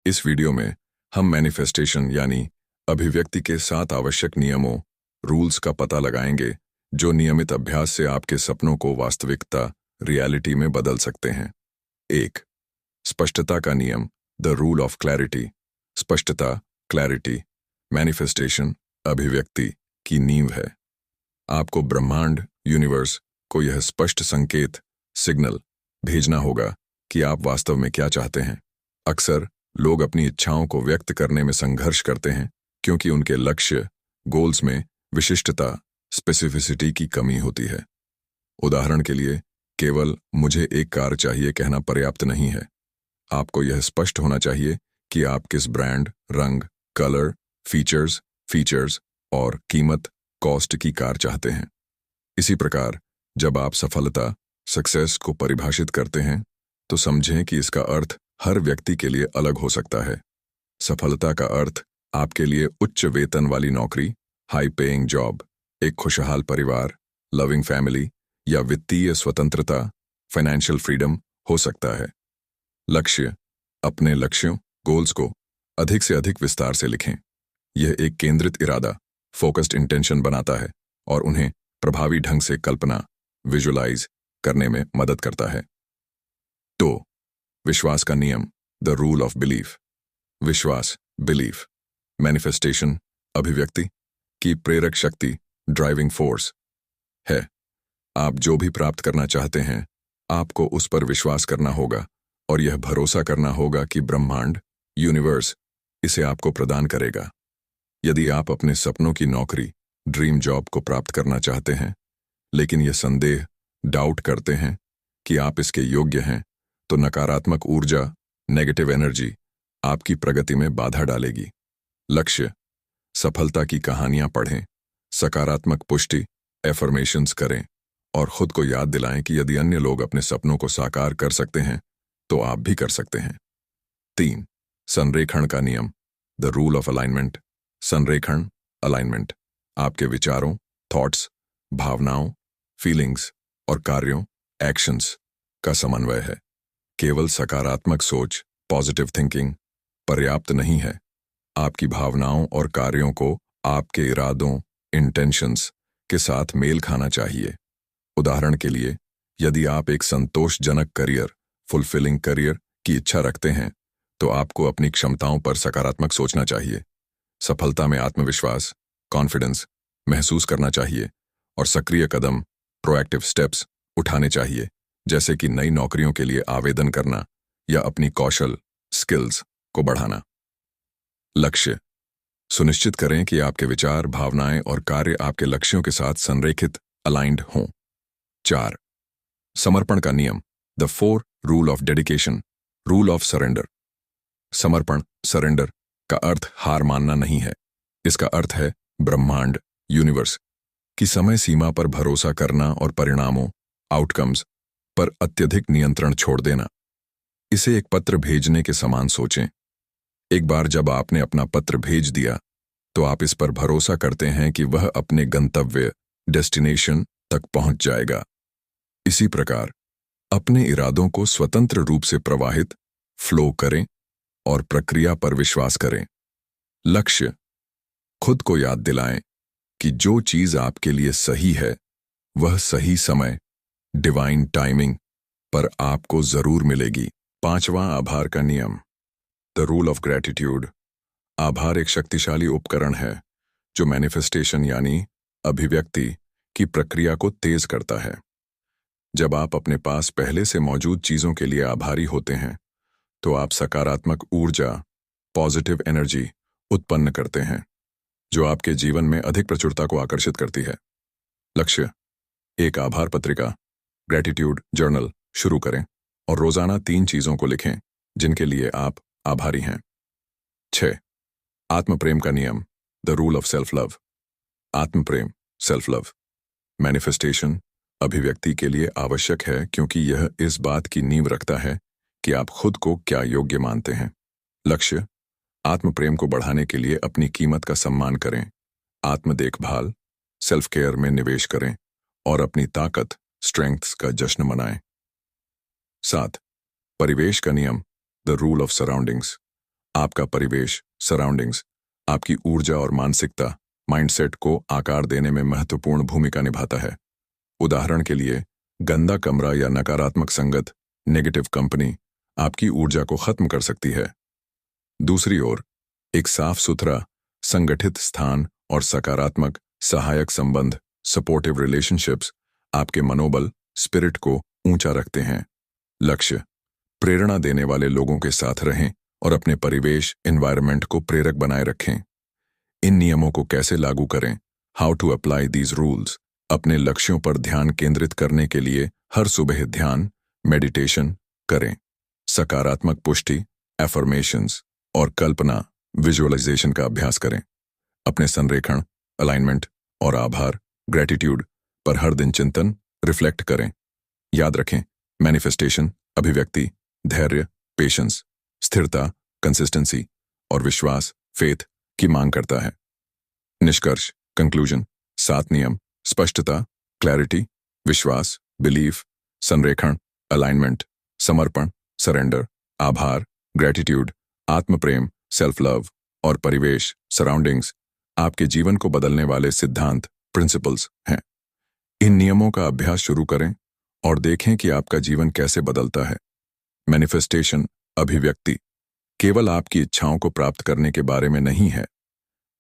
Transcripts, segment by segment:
इस वीडियो में हम मैनिफेस्टेशन यानी अभिव्यक्ति के 7 आवश्यक नियमों रूल्स का पता लगाएंगे जो नियमित अभ्यास से आपके सपनों को वास्तविकता रियलिटी में बदल सकते हैं। 1. स्पष्टता का नियम द रूल ऑफ क्लैरिटी। स्पष्टता क्लैरिटी मैनिफेस्टेशन अभिव्यक्ति की नींव है। आपको ब्रह्मांड यूनिवर्स को यह स्पष्ट संकेत सिग्नल भेजना होगा कि आप वास्तव में क्या चाहते हैं। अक्सर लोग अपनी इच्छाओं को व्यक्त करने में संघर्ष करते हैं क्योंकि उनके लक्ष्य गोल्स में विशिष्टता स्पेसिफिसिटी की कमी होती है। उदाहरण के लिए केवल मुझे एक कार चाहिए कहना पर्याप्त नहीं है। आपको यह स्पष्ट होना चाहिए कि आप किस ब्रांड रंग कलर फीचर्स और कीमत कॉस्ट की कार चाहते हैं। इसी प्रकार जब आप सफलता सक्सेस को परिभाषित करते हैं तो समझें कि इसका अर्थ हर व्यक्ति के लिए अलग हो सकता है। सफलता का अर्थ आपके लिए उच्च वेतन वाली नौकरी, हाई पेइंग जॉब, एक खुशहाल परिवार, लविंग फैमिली या वित्तीय स्वतंत्रता फाइनेंशियल फ्रीडम हो सकता है। लक्ष्य अपने लक्ष्यों गोल्स को अधिक से अधिक विस्तार से लिखें। यह एक केंद्रित इरादा फोकस्ड इंटेंशन बनाता है और उन्हें प्रभावी ढंग से कल्पना विजुअलाइज करने में मदद करता है। 2. विश्वास का नियम द रूल ऑफ बिलीफ। विश्वास बिलीफ मैनिफेस्टेशन अभिव्यक्ति की प्रेरक शक्ति ड्राइविंग फोर्स है। आप जो भी प्राप्त करना चाहते हैं आपको उस पर विश्वास करना होगा और यह भरोसा करना होगा कि ब्रह्मांड यूनिवर्स इसे आपको प्रदान करेगा। यदि आप अपने सपनों की नौकरी ड्रीम जॉब को प्राप्त करना चाहते हैं लेकिन यह संदेह डाउट करते हैं कि आप इसके योग्य हैं तो नकारात्मक ऊर्जा नेगेटिव एनर्जी आपकी प्रगति में बाधा डालेगी। लक्ष्य सफलता की कहानियां पढ़ें, सकारात्मक पुष्टि एफर्मेशंस करें और खुद को याद दिलाएं कि यदि अन्य लोग अपने सपनों को साकार कर सकते हैं तो आप भी कर सकते हैं। 3. संरेखण का नियम द रूल ऑफ अलाइनमेंट। संरेखण अलाइनमेंट आपके विचारों थॉट्स भावनाओं फीलिंग्स और कार्यों एक्शंस का समन्वय है। केवल सकारात्मक सोच पॉजिटिव थिंकिंग पर्याप्त नहीं है। आपकी भावनाओं और कार्यों को आपके इरादों इंटेंशंस के साथ मेल खाना चाहिए। उदाहरण के लिए यदि आप एक संतोषजनक करियर फुलफिलिंग करियर की इच्छा रखते हैं तो आपको अपनी क्षमताओं पर सकारात्मक सोचना चाहिए। सफलता में आत्मविश्वास कॉन्फिडेंस महसूस करना चाहिए और सक्रिय कदम प्रोएक्टिव स्टेप्स उठाने चाहिए जैसे कि नई नौकरियों के लिए आवेदन करना या अपनी कौशल स्किल्स को बढ़ाना। लक्ष्य सुनिश्चित करें कि आपके विचार भावनाएं और कार्य आपके लक्ष्यों के साथ संरेखित अलाइंड हों। 4. समर्पण का नियम the 4 rule of dedication rule of surrender. समर्पण सरेंडर का अर्थ हार मानना नहीं है। इसका अर्थ है ब्रह्मांड यूनिवर्स की समय सीमा पर भरोसा करना और परिणामों आउटकम्स पर अत्यधिक नियंत्रण छोड़ देना। इसे एक पत्र भेजने के समान सोचें। एक बार जब आपने अपना पत्र भेज दिया तो आप इस पर भरोसा करते हैं कि वह अपने गंतव्य डेस्टिनेशन तक पहुंच जाएगा। इसी प्रकार अपने इरादों को स्वतंत्र रूप से प्रवाहित फ्लो करें और प्रक्रिया पर विश्वास करें। लक्ष्य खुद को याद दिलाएं कि जो चीज आपके लिए सही है वह सही समय डिवाइन टाइमिंग पर आपको जरूर मिलेगी। 5वां आभार का नियम द रूल ऑफ ग्रैटिट्यूड। आभार एक शक्तिशाली उपकरण है जो मैनिफेस्टेशन यानी अभिव्यक्ति की प्रक्रिया को तेज करता है। जब आप अपने पास पहले से मौजूद चीजों के लिए आभारी होते हैं तो आप सकारात्मक ऊर्जा पॉजिटिव एनर्जी उत्पन्न करते हैं जो आपके जीवन में अधिक प्रचुरता को आकर्षित करती है। लक्ष्य एक आभार पत्रिका ग्रैटिट्यूड जर्नल शुरू करें और रोजाना 3 चीजों को लिखें जिनके लिए आप आभारी हैं। 6. आत्मप्रेम का नियम the rule of self love. आत्मप्रेम सेल्फ लव मैनिफेस्टेशन अभिव्यक्ति के लिए आवश्यक है क्योंकि यह इस बात की नींव रखता है कि आप खुद को क्या योग्य मानते हैं। लक्ष्य आत्मप्रेम को बढ़ाने के लिए अपनी कीमत का सम्मान करें, आत्म देखभाल सेल्फ केयर में निवेश करें और अपनी ताकत स्ट्रेंथ्स का जश्न मनाएं। 7. परिवेश का नियम द रूल ऑफ सराउंडिंग्स। आपका परिवेश, सराउंडिंग्स, आपकी ऊर्जा और मानसिकता, माइंडसेट को आकार देने में महत्वपूर्ण भूमिका निभाता है। उदाहरण के लिए, गंदा कमरा या नकारात्मक संगत, नेगेटिव कंपनी, आपकी ऊर्जा को खत्म कर सकती है। दूसरी ओर, एक साफ-सुथरा, संगठित स्थान और सकारात्मक, सहायक संबंध, सपोर्टिव रिलेशनशिप्स, आपके मनोबल, स्पिरिट को ऊंचा रखते हैं। लक्ष्य: प्रेरणा देने वाले लोगों के साथ रहें और अपने परिवेश, एनवायरनमेंट को प्रेरक बनाए रखें। इन नियमों को कैसे लागू करें? How to apply these rules? अपने लक्ष्यों पर ध्यान केंद्रित करने के लिए हर सुबह ध्यान, मेडिटेशन करें। सकारात्मक पुष्टि, एफर्मेशंस और कल्पना, विजुअलाइजेशन का अभ्यास करें। अपने संरेखण, अलाइनमेंट और आभार, ग्रेटिट्यूड पर हर दिन चिंतन, रिफ्लेक्ट करें। याद रखें, मैनिफेस्टेशन, अभिव्यक्ति, धैर्य, पेशेंस, स्थिरता, कंसिस्टेंसी और विश्वास, फेथ की मांग करता है। निष्कर्ष, कंक्लूजन: 7 नियम: स्पष्टता, क्लैरिटी, विश्वास, बिलीफ, संरेखण, अलाइनमेंट, समर्पण, सरेंडर, आभार, ग्रेटिट्यूड, आत्मप्रेम, सेल्फ लव और परिवेश, सराउंडिंग्स, आपके जीवन को बदलने वाले सिद्धांत, प्रिंसिपल्स हैं। इन नियमों का अभ्यास शुरू करें और देखें कि आपका जीवन कैसे बदलता है। मैनिफेस्टेशन, अभिव्यक्ति, केवल आपकी इच्छाओं को प्राप्त करने के बारे में नहीं है।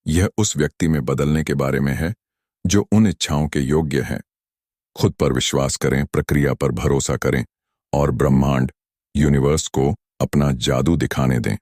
यह उस व्यक्ति में बदलने के बारे में है जो उन इच्छाओं के योग्य है। खुद पर विश्वास करें, प्रक्रिया पर भरोसा करें और ब्रह्मांड, यूनिवर्स को अपना जादू दिखाने दें।